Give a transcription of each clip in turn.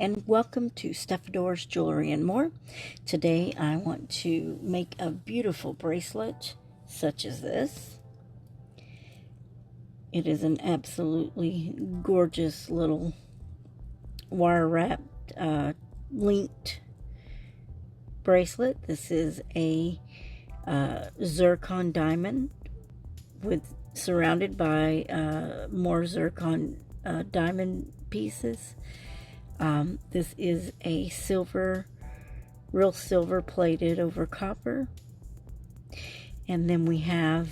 and welcome to Stefador's Jewelry and More. Today I want to make a beautiful bracelet such as this. It is an absolutely gorgeous little wire wrapped linked bracelet. This is a zircon diamond surrounded by more zircon diamond pieces. This is a real silver plated over copper. And then we have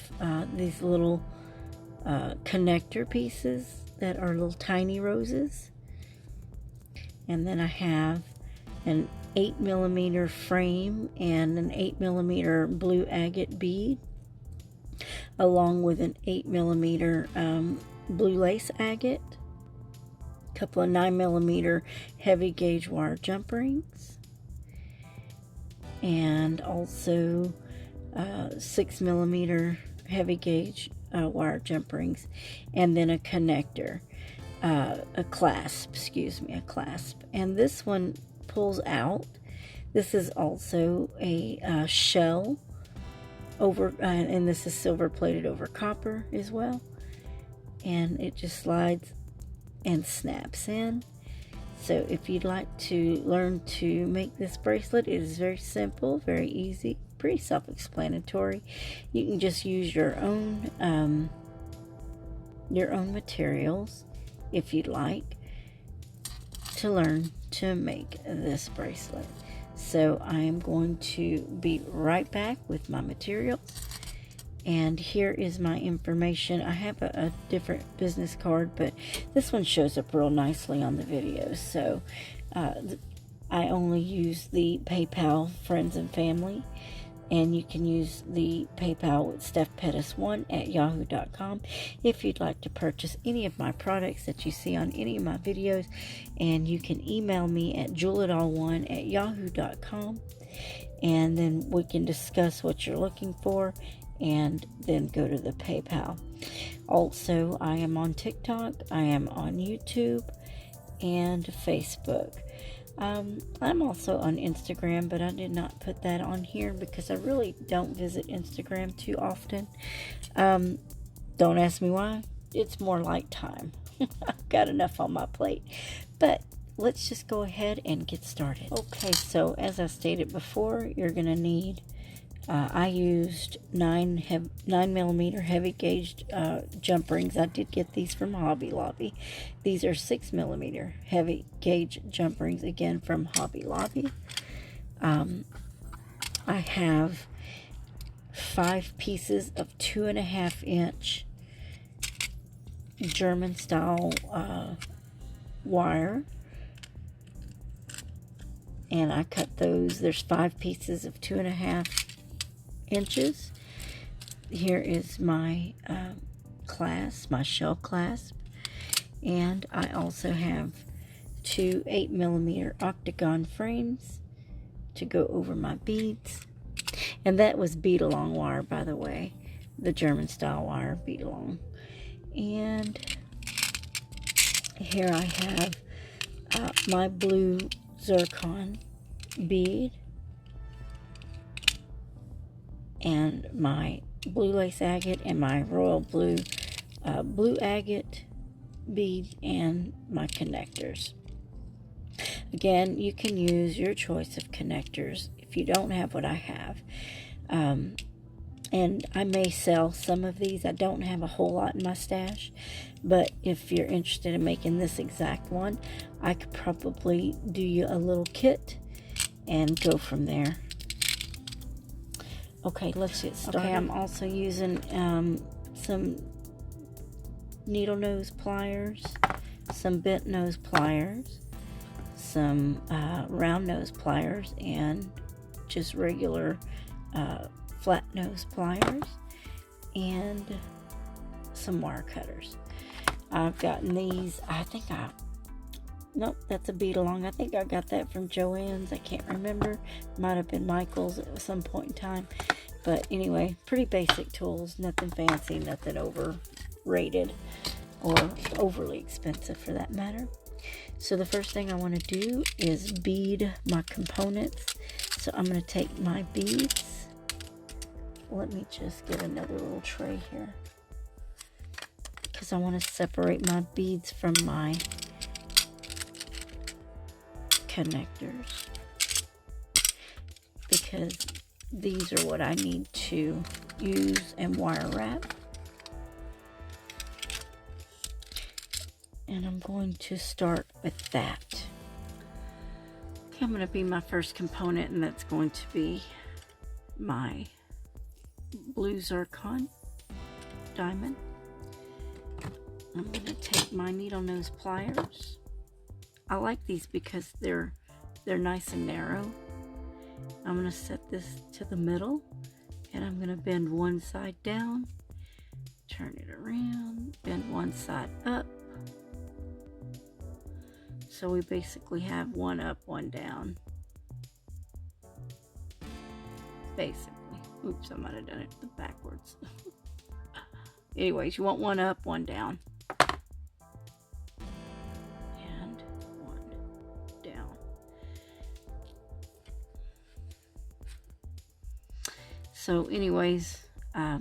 these little connector pieces that are little tiny roses. And then I have an 8mm frame and an 8mm blue agate bead, along with an 8mm blue lace agate, a couple of 9mm heavy gauge wire jump rings, and also 6mm heavy gauge wire jump rings, and then a connector, a clasp. And this one pulls out. This is also a shell over, and this is silver plated over copper as well, and it just slides and snaps in. So if you'd like to learn to make this bracelet, it is very simple, very easy, pretty self-explanatory. You can just use your own materials if you'd like to learn to make this bracelet. So I am going to be right back with my materials, and here is my information. I have a different business card, but this one shows up real nicely on the video. So I only use the PayPal friends and family, and you can use the PayPal with stefpettis1@yahoo.com if you'd like to purchase any of my products that you see on any of my videos. And you can email me at jewelitall1@yahoo.com, and then we can discuss what you're looking for and then go to the PayPal. Also, I am on TikTok, I am on YouTube and Facebook. I'm also on Instagram, but I did not put that on here because I really don't visit Instagram too often. Don't ask me why. It's more like time. I've got enough on my plate. But let's just go ahead and get started. Okay, so as I stated before, you're going to need, I used 9mm heavy gauge jump rings. I did get these from Hobby Lobby. These are 6mm heavy gauge jump rings, again from Hobby Lobby. I have 5 pieces of 2.5-inch German style wire, and I cut those. There's 5 pieces of 2.5 inches. Here is my clasp, my shell clasp, and I also have 2 8mm octagon frames to go over my beads. And that was bead along wire, by the way, the German style wire, bead along. And here I have my blue zircon bead and my blue lace agate and my royal blue blue agate bead and my connectors. Again, you can use your choice of connectors if you don't have what I have. And I may sell some of these. I don't have a whole lot in my stash, but if you're interested in making this exact one, I could probably do you a little kit and go from there. Okay, let's get started. Okay, I'm also using some needle nose pliers, some bent nose pliers, some round nose pliers, and just regular flat nose pliers, and some wire cutters. I've gotten these, nope, that's a bead along. I think I got that from Joann's. I can't remember. Might have been Michael's at some point in time. But anyway, pretty basic tools. Nothing fancy, nothing overrated or overly expensive for that matter. So the first thing I want to do is bead my components. So I'm going to take my beads. Let me just get another little tray here, because I want to separate my beads from my connectors, because these are what I need to use and wire wrap. And I'm going to start with that. Okay, I'm going to be my first component, and that's going to be my blue zircon diamond. I'm going to take my needle nose pliers. I like these because they're nice and narrow. I'm going to set this to the middle, and I'm going to bend one side down, turn it around, bend one side up. So we basically have one up, one down. Basically. Oops, I might have done it backwards. Anyways, you want one up, one down. And one down. So anyways, at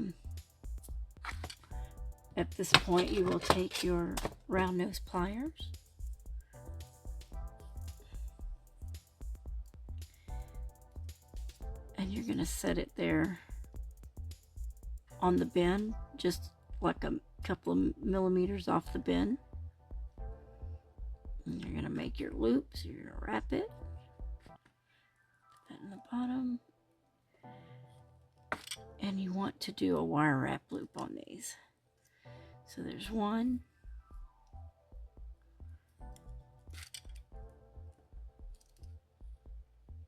this point you will take your round nose pliers. And you're going to set it there on the bend, just like a couple of millimeters off the bend. And you're going to make your loops. You're going to wrap it. Put that in the bottom. And you want to do a wire wrap loop on these. So there's one.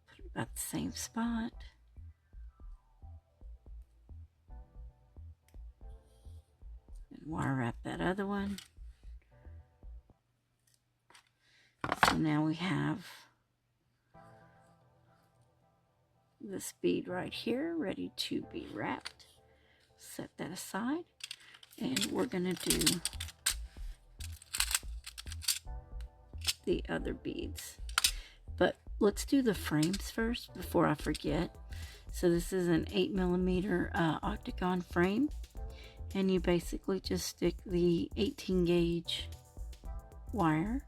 Put it about the same spot. Wire wrap that other one. So now we have this bead right here ready to be wrapped. Set that aside, and we're going to do the other beads. But let's do the frames first before I forget. So this is an 8mm octagon frame. And you basically just stick the 18 gauge wire.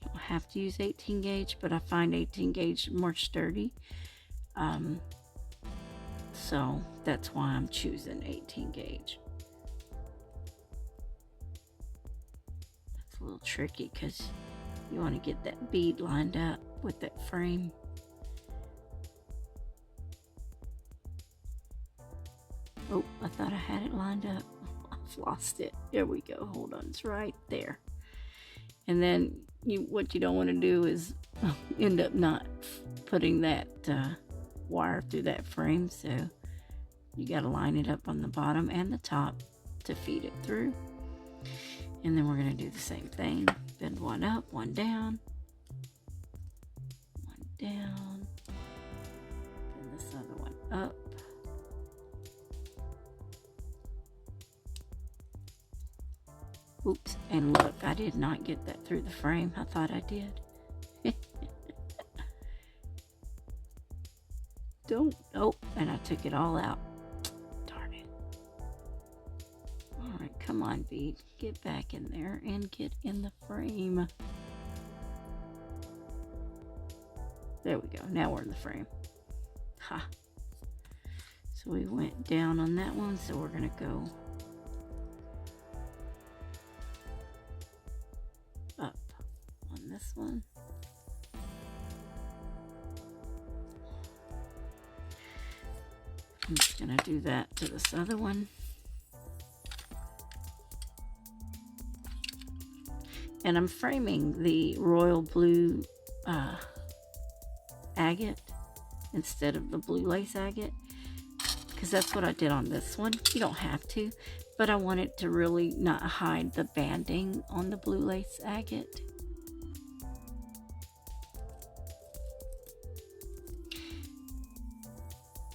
You don't have to use 18 gauge, but I find 18 gauge more sturdy. So that's why I'm choosing 18 gauge. That's a little tricky because you want to get that bead lined up with that frame. Oh, I thought I had it lined up. I've lost it. There we go. Hold on. It's right there. And then what you don't want to do is end up not putting that wire through that frame. So you got to line it up on the bottom and the top to feed it through. And then we're going to do the same thing. Bend one up, one down. One down. Bend this other one up. Oops, and look, I did not get that through the frame. I thought I did. Oh, and I took it all out. Darn it. Alright, come on, bead. Get back in there and get in the frame. There we go. Now we're in the frame. Ha. So we went down on that one, so we're going to go up on this one. I'm just going to do that to this other one. And I'm framing the royal blue agate instead of the blue lace agate, because that's what I did on this one. You don't have to, but I wanted to really not hide the banding on the blue lace agate.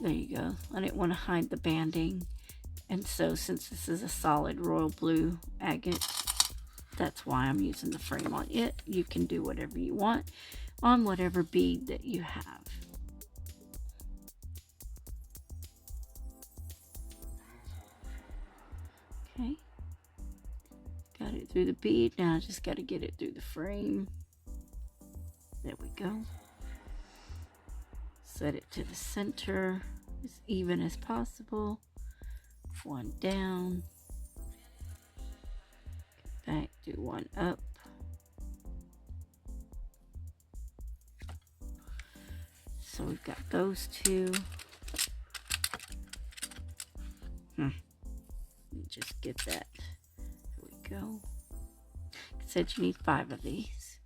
There you go. I didn't want to hide the banding, and so since this is a solid royal blue agate, That's why I'm using the frame on it. You can do whatever you want on whatever bead that you have. Okay. Got it through the bead. Now I just got to get it through the frame. There we go. Set it to the center as even as possible. One down. Get back, do one up. So we've got those two. Just get that. There we go. It said you need 5 of these.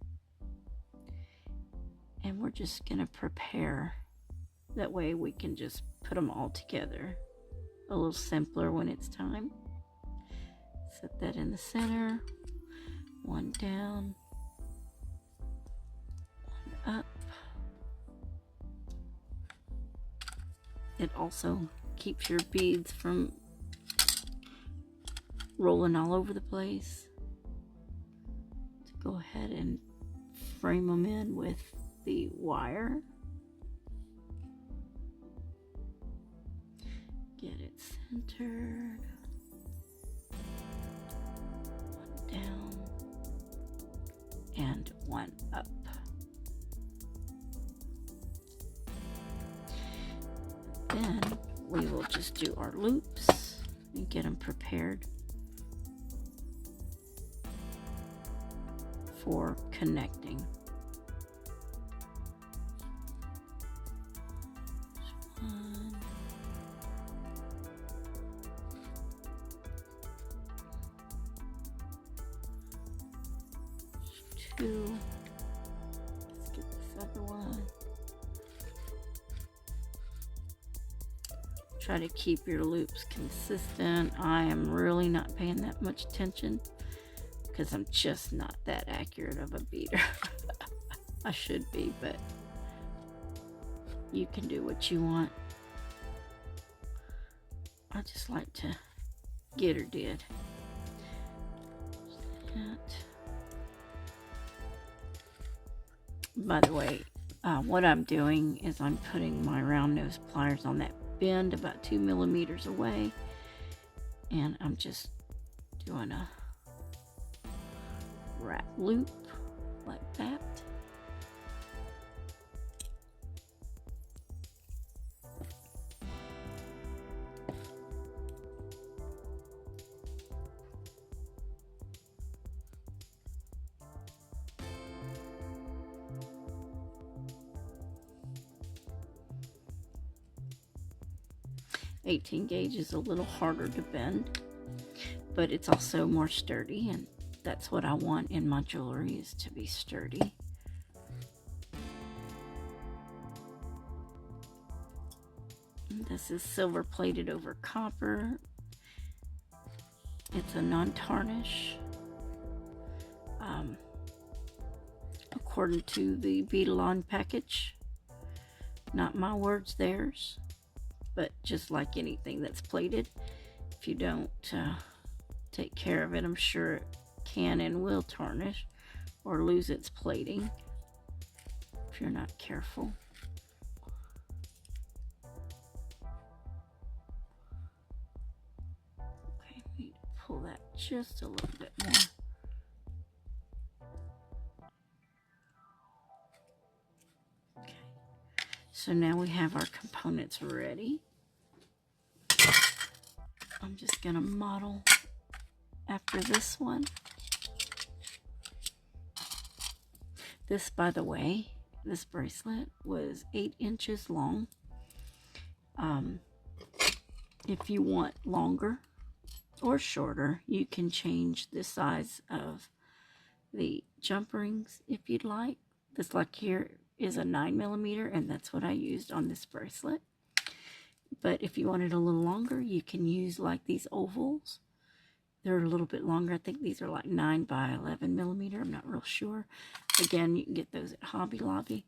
And we're just going to prepare. That way we can just put them all together. A little simpler when it's time. Set that in the center. One down. One up. It also keeps your beads from rolling all over the place. To go ahead and frame them in with the wire. Get it centered. One down and one up. Then we will just do our loops and get them prepared for connecting. One. Two. Let's get this other one. Try to keep your loops consistent. I am really not paying that much attention because I'm just not that accurate of a beater. I should be, but you can do what you want. I just like to get her did. By the way, what I'm doing is I'm putting my round nose pliers on that bend about 2 millimeters away, and I'm just doing a wrap loop like that. .18 gauge is a little harder to bend, but it's also more sturdy, and that's what I want in my jewelry, is to be sturdy. And this is silver plated over copper. It's a non-tarnish, according to the Vida package. Not my words, theirs. But just like anything that's plated, if you don't take care of it, I'm sure it can and will tarnish or lose its plating if you're not careful. Okay, we need to pull that just a little bit more. Okay, so now we have our components ready. I'm just going to model after this one. This, by the way, this bracelet was 8 inches long. If you want longer or shorter, you can change the size of the jump rings if you'd like. This like here is a 9 millimeter, and that's what I used on this bracelet. But if you want it a little longer, you can use like these ovals. They're a little bit longer. I think these are like 9 by 11 millimeter. I'm not real sure. Again, you can get those at Hobby Lobby.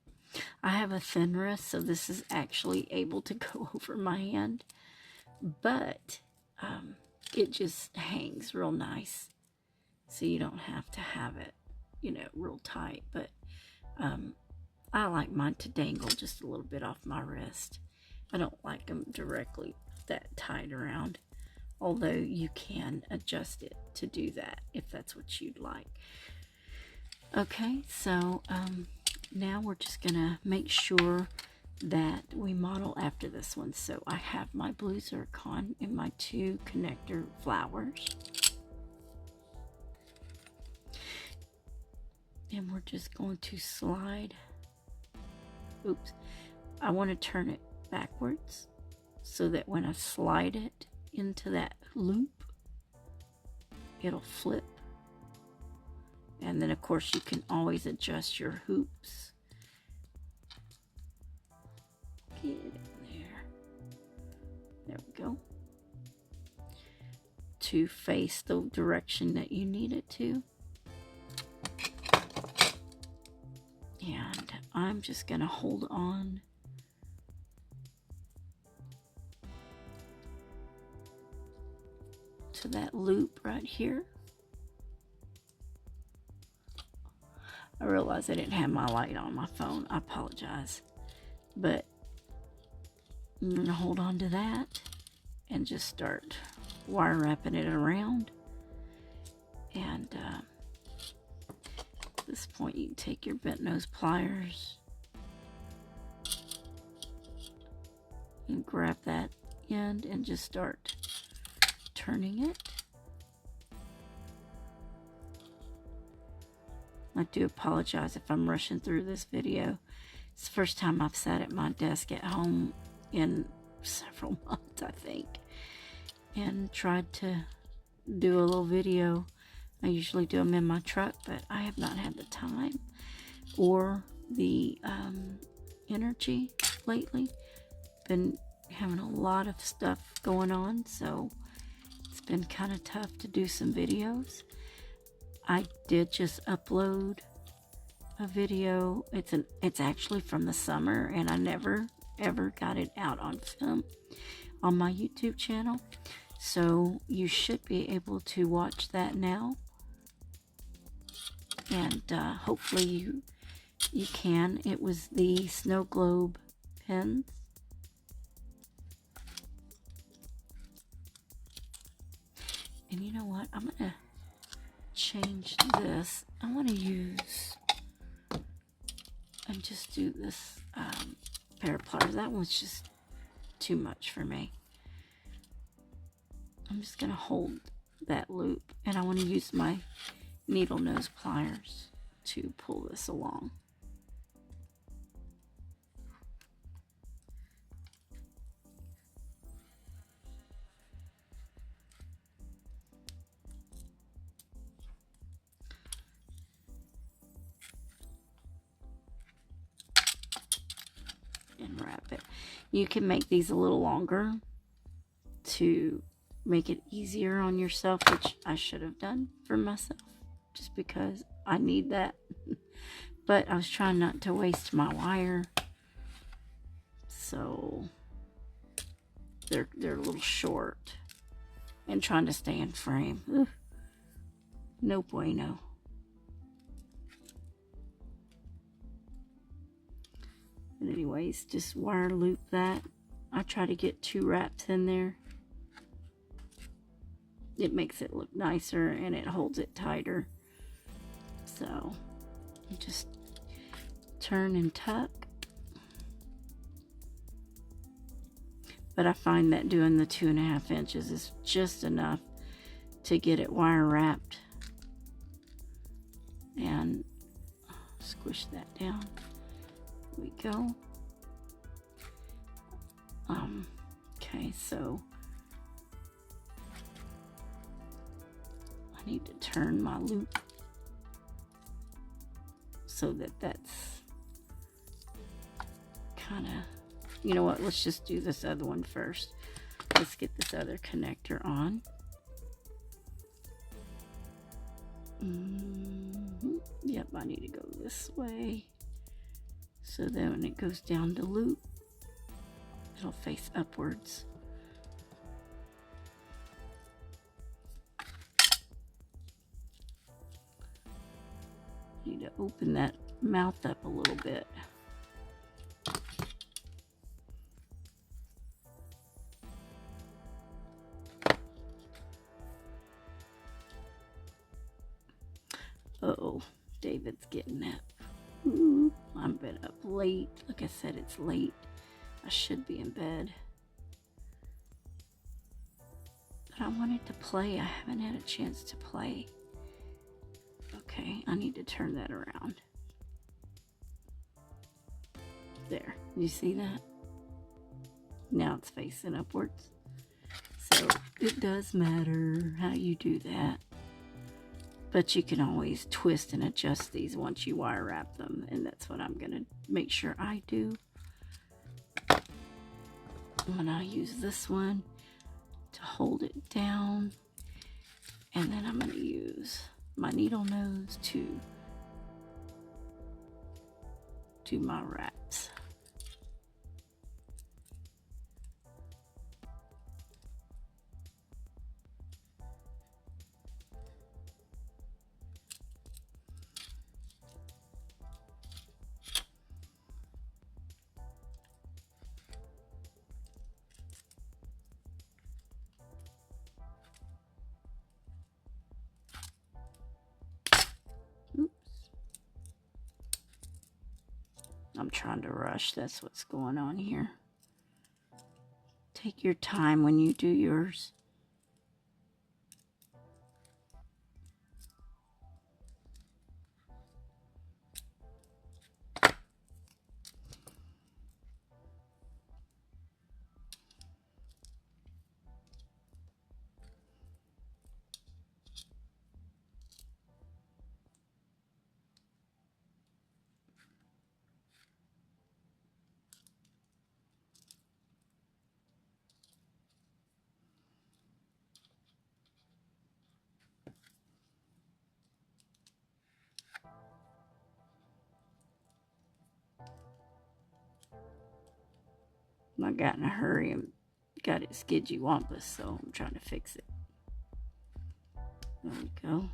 I have a thin wrist, so this is actually able to go over my hand. But it just hangs real nice. so you don't have to have it, you know, real tight. But I like mine to dangle just a little bit off my wrist. I don't like them directly that tight around, although you can adjust it to do that if that's what you'd like. Okay, so now we're just gonna make sure that we model after this one. So I have my blue zircon and my 2 connector flowers, and we're just going to slide. Oops, I want to turn it backwards so that when I slide it into that loop, it'll flip. And then of course you can always adjust your hoops. Get it in there. There we go. To face the direction that you need it to. And I'm just going to hold on to that loop right here. I realized I didn't have my light on my phone. I apologize. But I'm going to hold on to that and just start wire wrapping it around. And at this point you can take your bent nose pliers and grab that end and just start turning it. I do apologize if I'm rushing through this video. It's the first time I've sat at my desk at home in several months, I think, and tried to do a little video. I usually do them in my truck, but I have not had the time or the energy lately. Been having a lot of stuff going on, so it's been kind of tough to do some videos. I did just upload a video. It's actually from the summer, and I never ever got it out on film on my YouTube channel. So you should be able to watch that now, and hopefully you can. It was the snow globe pens. And you know what? I'm gonna change this. I want to use and just do this pair of pliers. That one's just too much for me. I'm just gonna hold that loop, and I want to use my needle nose pliers to pull this along. And wrap it. You can make these a little longer to make it easier on yourself, which I should have done for myself just because I need that. But I was trying not to waste my wire, so they're a little short, and trying to stay in frame. Ugh, no bueno. But anyways, just wire loop that. I try to get 2 wraps in there. It makes it look nicer and it holds it tighter. So just turn and tuck. But I find that doing the 2.5 inches is just enough to get it wire wrapped. And squish that down. There we go. Okay, so I need to turn my loop so that that's kind of, you know what, let's just do this other one first. Let's get this other connector on. Yep, I need to go this way so that when it goes down the loop, it'll face upwards. need to open that mouth up a little bit. Uh-oh, David's getting up. Ooh, I've been up late. Like I said, it's late. I should be in bed. But I wanted to play. I haven't had a chance to play. Okay, I need to turn that around. There, you see that? Now it's facing upwards. So it does matter how you do that. But you can always twist and adjust these once you wire wrap them. And that's what I'm going to make sure I do. I'm going to use this one to hold it down. And then I'm going to use my needle nose to do my wraps. I'm trying to rush. That's what's going on here. Take your time when you do yours. I got in a hurry and got it skidgy wampus, so I'm trying to fix it. There we go.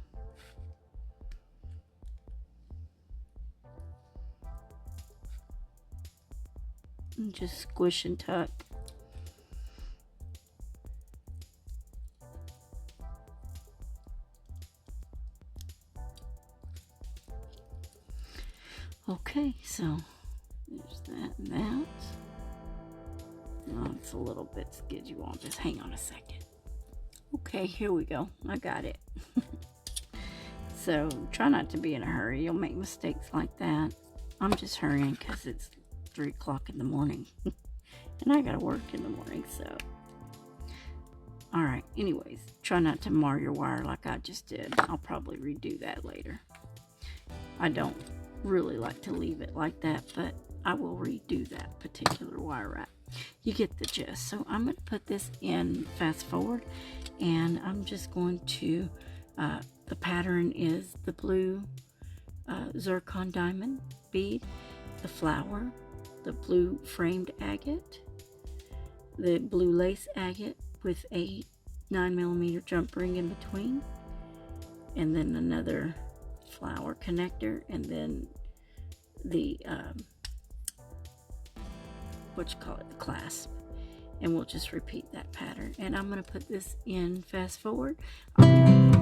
And just squish and tuck. Okay, so there's that and that. Oh, it's a little bit skidgy wampus. Hang on a second. Okay, here we go. I got it. So try not to be in a hurry. You'll make mistakes like that. I'm just hurrying because it's 3 o'clock in the morning. And I gotta work in the morning, so. Alright, anyways, try not to mar your wire like I just did. I'll probably redo that later. I don't really like to leave it like that, but I will redo that particular wire wrap. You get the gist. So I'm going to put this in fast forward, and I'm just going to, the pattern is the blue zircon diamond bead, the flower, the blue framed agate, the blue lace agate with a 9mm jump ring in between, and then another flower connector, and then the the clasp, and we'll just repeat that pattern. And I'm going to put this in fast forward. I'll be right back.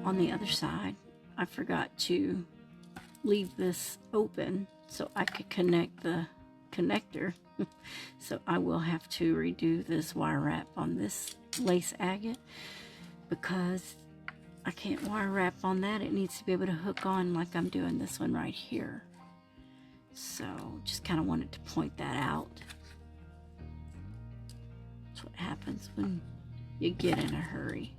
on the other side, I forgot to leave this open so I could connect the connector. So I will have to redo this wire wrap on this lace agate because I can't wire wrap on that. It needs to be able to hook on like I'm doing this one right here. So just kind of wanted to point that out. That's what happens when you get in a hurry.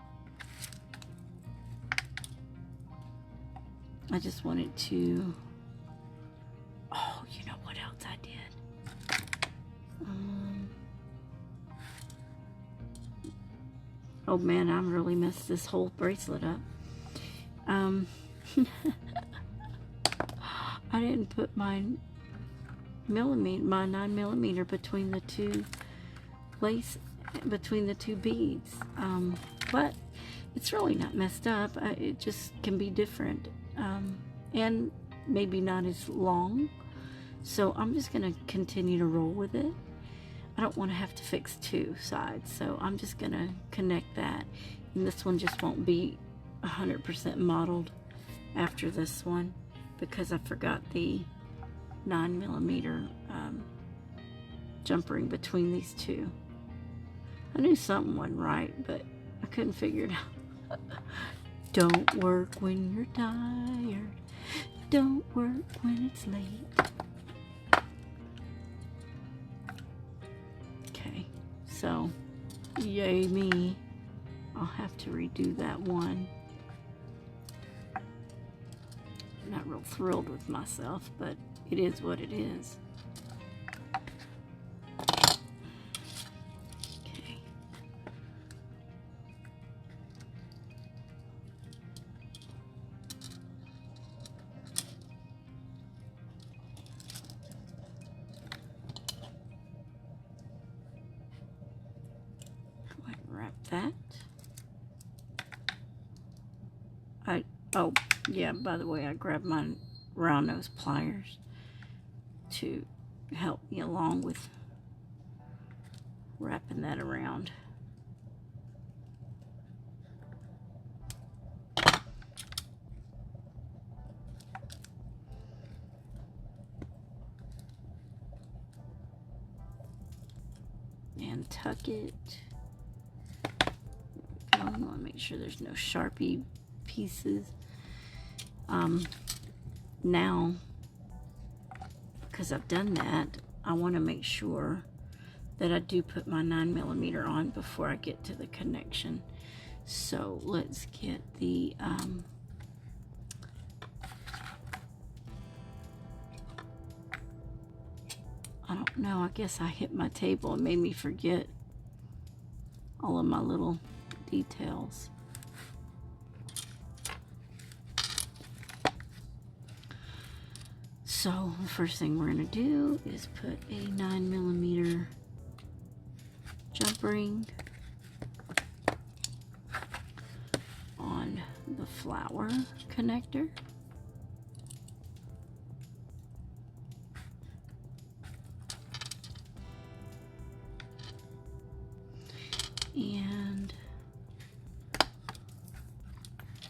I just wanted to, oh, you know what else I did? Oh man, I really messed this whole bracelet up. I didn't put my 9mm between the two lace, between the two beads. But it's really not messed up. It just can be different, and maybe not as long. So I'm just gonna continue to roll with it. I don't want to have to fix two sides, so I'm just gonna connect that, and this one just won't be 100% modeled after this one because I forgot the 9mm jump ring between these two. I knew something wasn't right, but I couldn't figure it out. Don't work when you're tired. Don't work when it's late. Okay, so yay me. I'll have to redo that one. I'm not real thrilled with myself, but it is what it is. Okay. Go ahead and wrap that. Oh, yeah, by the way, I grabbed my round nose pliers to help me along with wrapping that around. And tuck it. I want to make sure there's no Sharpie pieces. Now, because I've done that, I want to make sure that I do put my 9mm on before I get to the connection. So let's get the I don't know, I guess I hit my table and made me forget all of my little details. So the first thing we're going to do is put a 9mm jump ring on the flower connector. And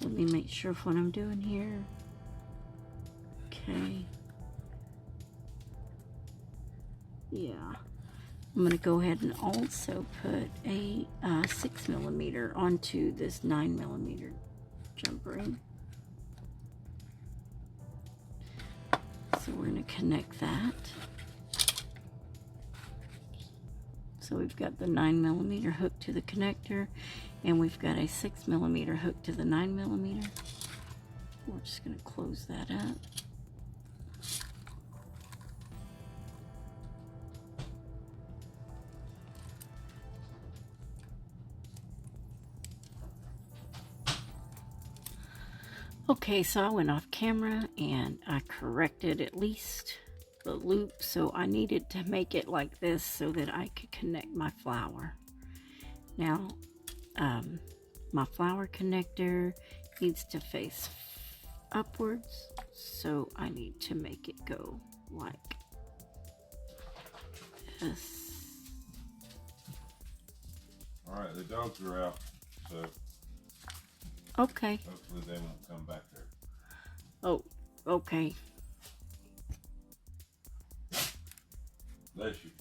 let me make sure of what I'm doing here. Okay. Yeah, I'm going to go ahead and also put a 6mm onto this 9mm jump ring. So we're going to connect that. So we've got the 9mm hook to the connector, and we've got a 6mm hook to the 9mm. We're just going to close that up. Okay, so I went off camera and I corrected at least the loop, so I needed to make it like this so that I could connect my flower. Now, my flower connector needs to face upwards, so I need to make it go like this. Alright, the dogs are out, so Okay. Hopefully they won't come back there. Oh, okay. Bless you.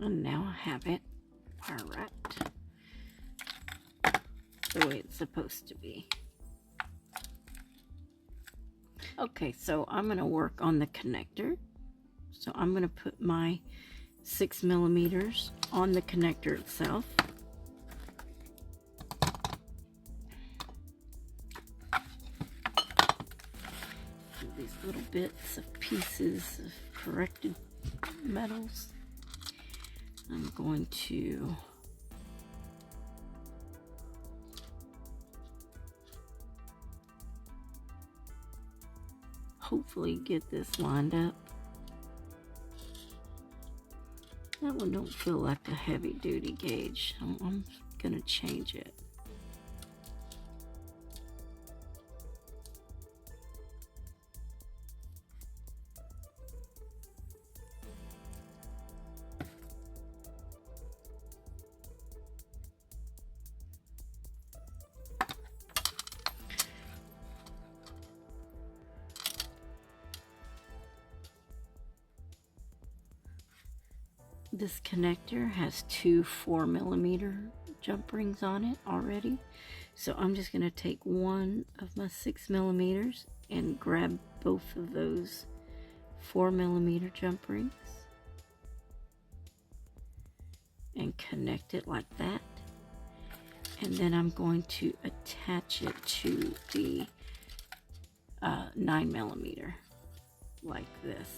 And now I have it wire wrapped the way it's supposed to be. Okay, so I'm going to work on the connector. So I'm going to put my 6mm on the connector itself. These little bits of pieces of corrected metals. I'm going to hopefully get this lined up. That one don't feel like a heavy duty gauge. I'm gonna change it. This connector has two 4mm jump rings on it already. So I'm just going to take one of my 6mm and grab both of those 4mm jump rings and connect it like that. And then I'm going to attach it to the 9mm like this.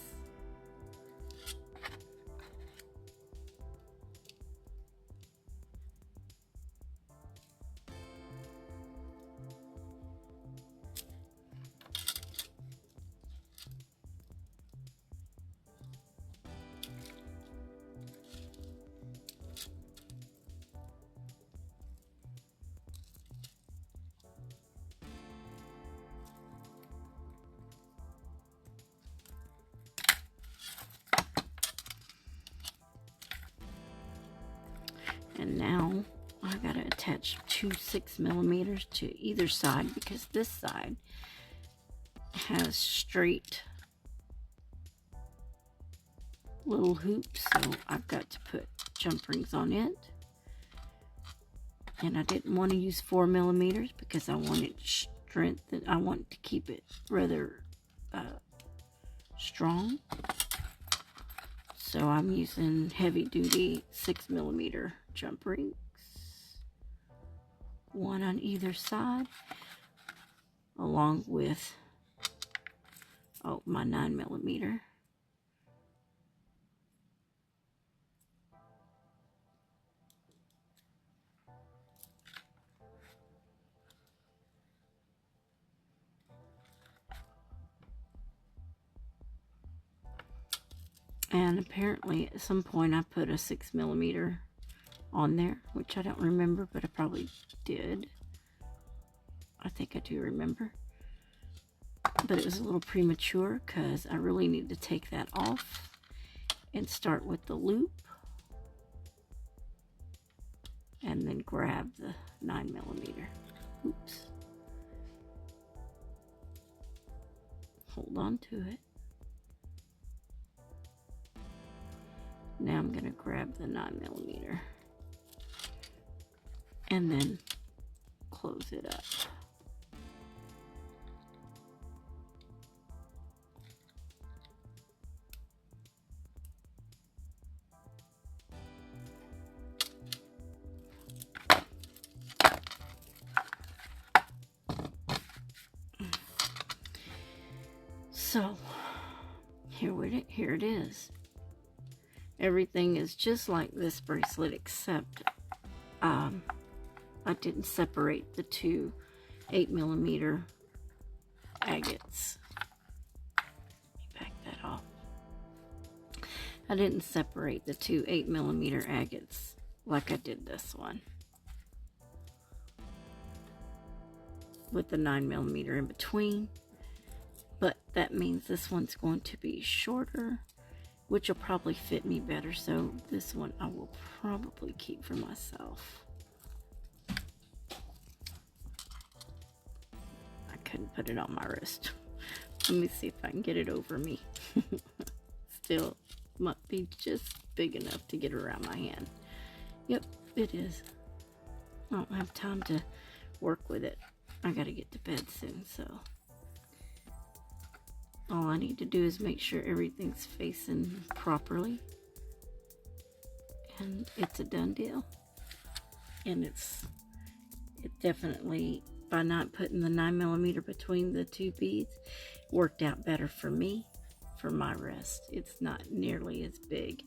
And now I gotta attach two 6mm to either side because this side has straight little hoops, so I've got to put jump rings on it. And I didn't want to use 4mm because I wanted strength, and I want to keep it rather strong. So I'm using heavy duty 6mm jump rings, one on either side, along with my 9mm. And apparently at some point I put a 6mm on there, which I don't remember, but I probably did. I think I do remember. But it was a little premature because I really need to take that off and start with the loop. And then grab the 9mm. Oops. Hold on to it. Now I'm going to grab the 9mm and then close it up. So here it is. Everything is just like this bracelet, except I didn't separate the two 8mm agates. Let me back that off. I didn't separate the two 8mm agates like I did this one, with the 9mm in between. But that means this one's going to be shorter, which will probably fit me better. So this one I will probably keep for myself. I couldn't put it on my wrist. Let me see if I can get it over me. Still might be just big enough to get around my hand. Yep, it is. I don't have time to work with it. I gotta get to bed soon, so all I need to do is make sure everything's facing properly, and it's a done deal. And it definitely, by not putting the 9mm between the two beads, worked out better for me, for my wrist. It's not nearly as big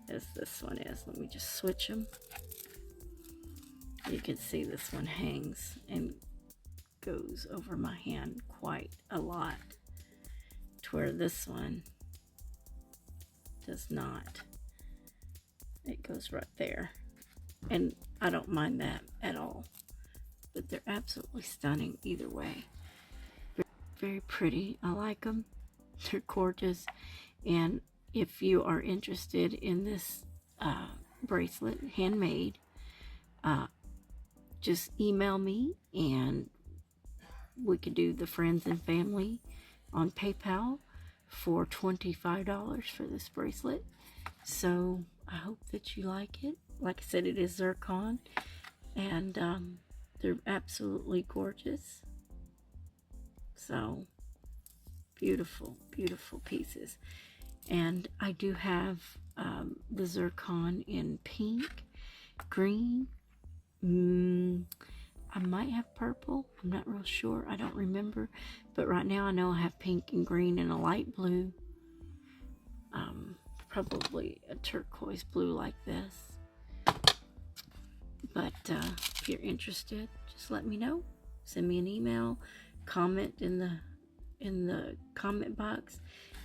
as this one is. Let me just switch them. You can see this one hangs and goes over my hand quite a lot, to where this one does not. It goes right there, and I don't mind that at all. But they're absolutely stunning either way. Very pretty. I like them. They're gorgeous. And if you are interested in this bracelet, handmade, just email me, and we could do the friends and family on PayPal for $25 for this bracelet. So I hope that you like it. Like I said, it is zircon, and they're absolutely gorgeous. So beautiful, beautiful pieces. And I do have the zircon in pink, green, I might have purple. I'm not real sure. I don't remember. But right now I know I have pink and green and a light blue. Probably a turquoise blue like this. But if you're interested, just let me know. Send me an email. Comment in the comment box.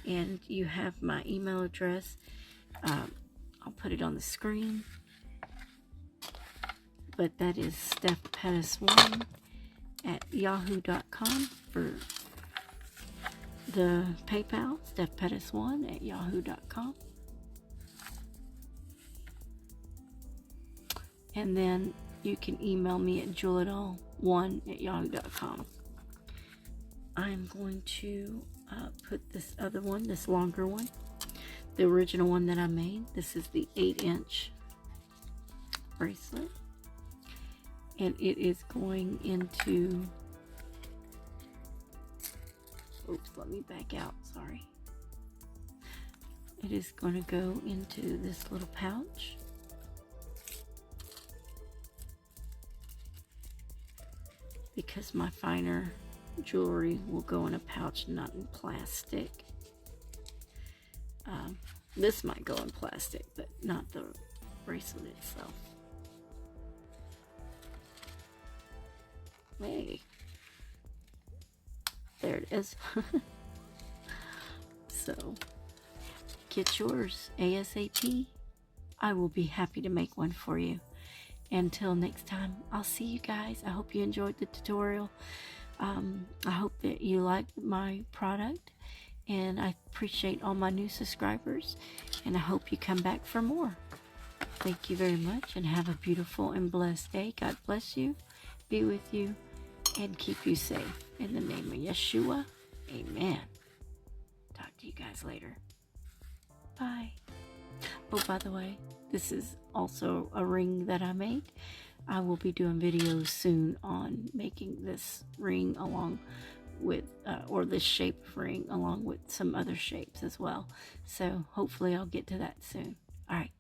And you have my email address. I'll put it on the screen. But that is StefPettis1 at yahoo.com for the PayPal. StefPettis1 at yahoo.com. And then you can email me at jewelitall1 at yahoo.com. I'm going to put this other one, this longer one, the original one that I made. This is the 8-inch bracelet. And it is going into, oops, let me back out, sorry. It is going to go into this little pouch. Because my finer jewelry will go in a pouch, not in plastic. This might go in plastic, but not the bracelet itself. Hey, there it is. So get yours ASAP. I will be happy to make one for you. Until next time, I'll see you guys. I hope you enjoyed the tutorial. I hope that you liked my product, and I appreciate all my new subscribers, and I hope you come back for more. Thank you very much, and have a beautiful and blessed day. God bless you, be with you, and keep you safe. In the name of Yeshua, amen. Talk to you guys later. Bye. Oh, by the way, this is also a ring that I made. I will be doing videos soon on making this ring along with, or this shape of ring along with some other shapes as well. So hopefully I'll get to that soon. All right,